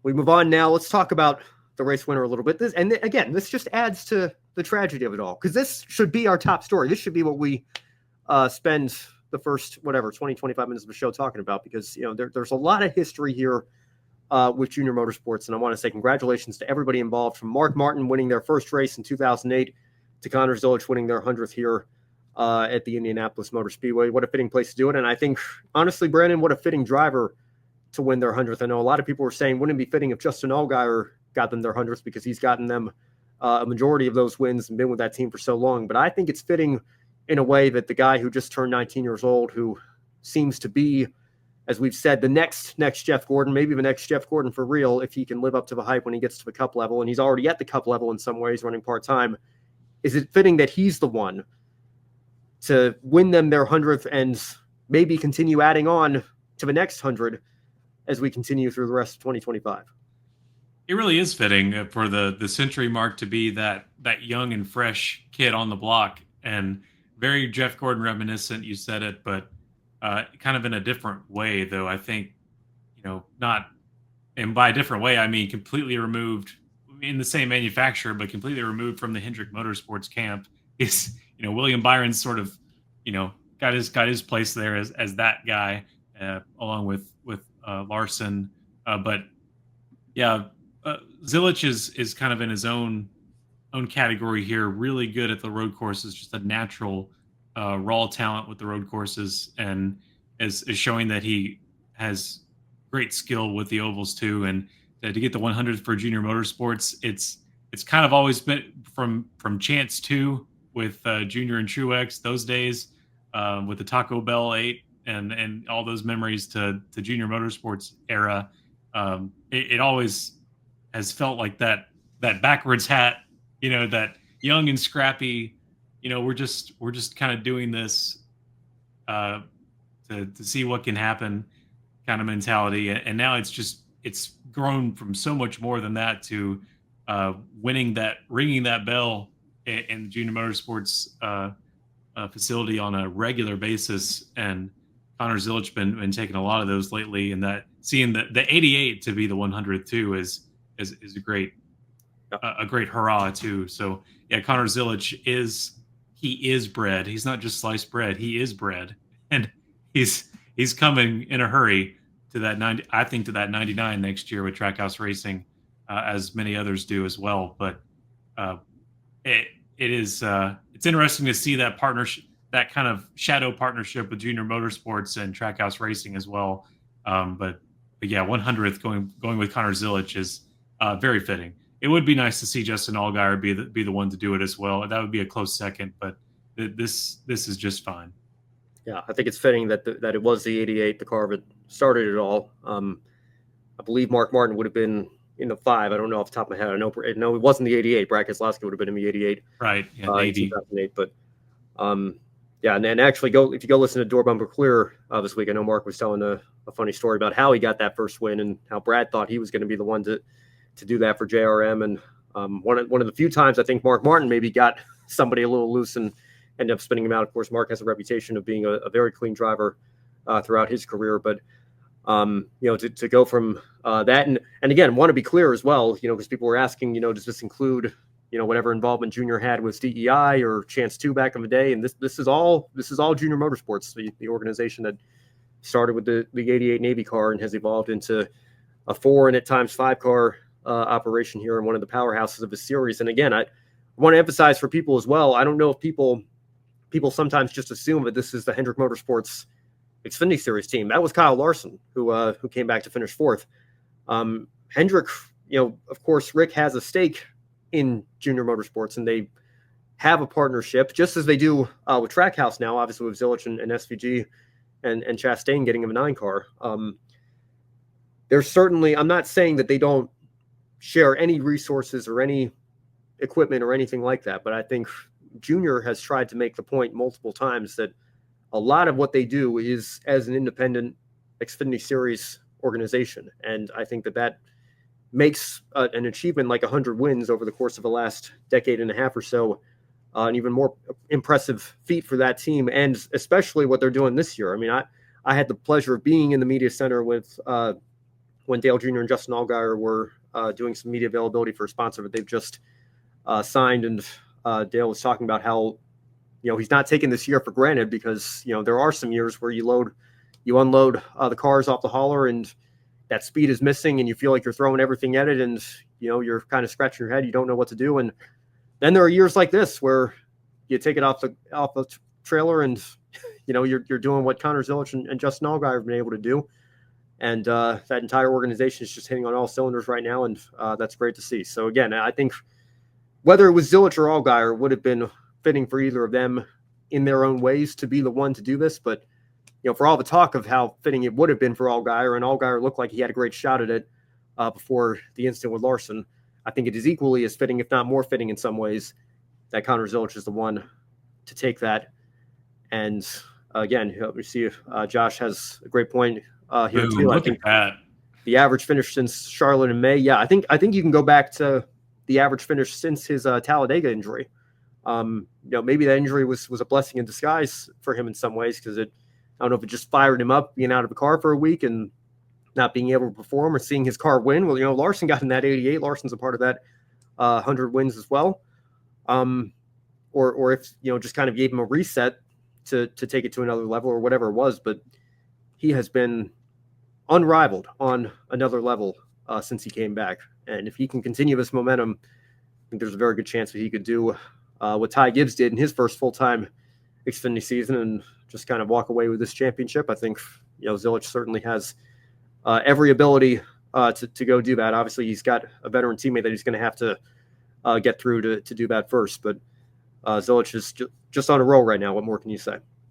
we move on now. Let's talk about the race winner a little bit. This just adds to the tragedy of it all, because this should be our top story. This should be what we spend the first 20-25 minutes of the show talking about, because there's a lot of history here with Junior Motorsports, and I want to say congratulations to everybody involved, from Mark Martin winning their first race in 2008 to Connor Zilisch winning their 100th here at the Indianapolis Motor Speedway. What a fitting place to do it. And I think, honestly, Brandon, what a fitting driver to win their 100th. I know a lot of people were saying, wouldn't it be fitting if Justin Allgaier got them their 100th, because he's gotten them a majority of those wins and been with that team for so long. But I think it's fitting in a way that the guy who just turned 19 years old, who seems to be, as we've said, the next Jeff Gordon, maybe the next Jeff Gordon for real, if he can live up to the hype when he gets to the Cup level, and he's already at the Cup level in some ways, running part-time. Is it fitting that he's the one to win them their 100th and maybe continue adding on to the next 100 as we continue through the rest of 2025? It really is fitting for the century mark to be that young and fresh kid on the block, and very Jeff Gordon reminiscent. You said it, but kind of in a different way, though. I think, not, and by a different way, I mean completely removed, in the same manufacturer, but completely removed from the Hendrick Motorsports camp. Is William Byron's sort of got his place there as that guy, along with Larson, but yeah. Zilisch is kind of in his own category here. Really good at the road courses, just a natural raw talent with the road courses, and is showing that he has great skill with the ovals too. And to get the 100th for Junior Motorsports, it's kind of always been from Chance 2 with Junior and Truex those days, with the Taco Bell 8 and all those memories to Junior Motorsports era. It always has felt like that backwards hat, that young and scrappy, we're just kind of doing this to see what can happen kind of mentality. And now it's grown from so much more than that to ringing that bell in the Junior Motorsports facility on a regular basis. And Connor Zilisch been taking a lot of those lately, and that seeing the 88 to be the 100th too is a great hurrah too. So yeah, Connor Zilisch is bread. He's not just sliced bread. He is bread, and he's coming in a hurry to that 90. I think to that 99 next year with Trackhouse Racing, as many others do as well. But it's interesting to see that partnership, that kind of shadow partnership with Junior Motorsports and Trackhouse Racing as well. But yeah, 100th going with Connor Zilisch is very fitting. It would be nice to see Justin Allgaier be the one to do it as well. That would be a close second, but this is just fine. Yeah, I think it's fitting that it was the 88, the car that started it all. I believe Mark Martin would have been in the 5. I don't know off the top of my head. I know it wasn't the 88. Brad Keselowski would have been in the 88. Right, yeah, in 2008. But yeah, and actually if you go listen to Door Bumper Clear this week, I know Mark was telling a funny story about how he got that first win and how Brad thought he was going to be the one to do that for JRM. And one of the few times I think Mark Martin maybe got somebody a little loose and ended up spinning him out. Of course, Mark has a reputation of being a very clean driver throughout his career. But, to go from that and again, want to be clear as well, because people were asking, does this include, whatever involvement Junior had with DEI or Chance 2 back in the day? And this is all Junior Motorsports, the organization that started with the 88 Navy car and has evolved into a 4 and at times 5 car operation here, and one of the powerhouses of the series. And again, I want to emphasize for people as well, I don't know if people sometimes just assume that this is the Hendrick Motorsports Xfinity Series team. That was Kyle Larson, who came back to finish 4th. Hendrick, of course, Rick has a stake in Junior Motorsports, and they have a partnership, just as they do with Trackhouse now, obviously with Zilisch and SVG and Chastain getting him a 9 car. There's certainly, I'm not saying that they don't share any resources or any equipment or anything like that, but I think Junior has tried to make the point multiple times that a lot of what they do is as an independent Xfinity Series organization. And I think that makes an achievement like 100 wins over the course of the last decade and a half or so an even more impressive feat for that team, and especially what they're doing this year. I mean, I had the pleasure of being in the media center with when Dale Jr. and Justin Allgaier were doing some media availability for a sponsor that they've just signed, and Dale was talking about how he's not taking this year for granted, because there are some years where you unload the cars off the hauler and that speed is missing, and you feel like you're throwing everything at it, and you're kind of scratching your head, you don't know what to do. And then there are years like this where you take it off the trailer, and you're doing what Connor Zilisch and Justin Allgaier have been able to do, and that entire organization is just hitting on all cylinders right now, and that's great to see. So again, I think whether it was Zilisch or Allgaier, would have been fitting for either of them in their own ways to be the one to do this. But for all the talk of how fitting it would have been for Allgaier, and Allgaier looked like he had a great shot at it before the incident with Larson, I think it is equally as fitting, if not more fitting in some ways, that Connor Zilisch is the one to take that. And again, we see if Josh has a great point here too. I think the average finish since Charlotte in May. Yeah, I think you can go back to the average finish since his Talladega injury. Maybe that injury was a blessing in disguise for him in some ways, because I don't know if it just fired him up being out of the car for a week and not being able to perform, or seeing his car win. Well, Larson got in that 88. Larson's a part of that 100 wins as well. Or if, just kind of gave him a reset to take it to another level or whatever it was. But he has been unrivaled on another level since he came back. And if he can continue this momentum, I think there's a very good chance that he could do what Ty Gibbs did in his first full-time Xfinity season and just kind of walk away with this championship. I think, Zilisch certainly has every ability to go do that. Obviously, he's got a veteran teammate that he's going to have to get through to do that first. But Zilisch is just on a roll right now. What more can you say?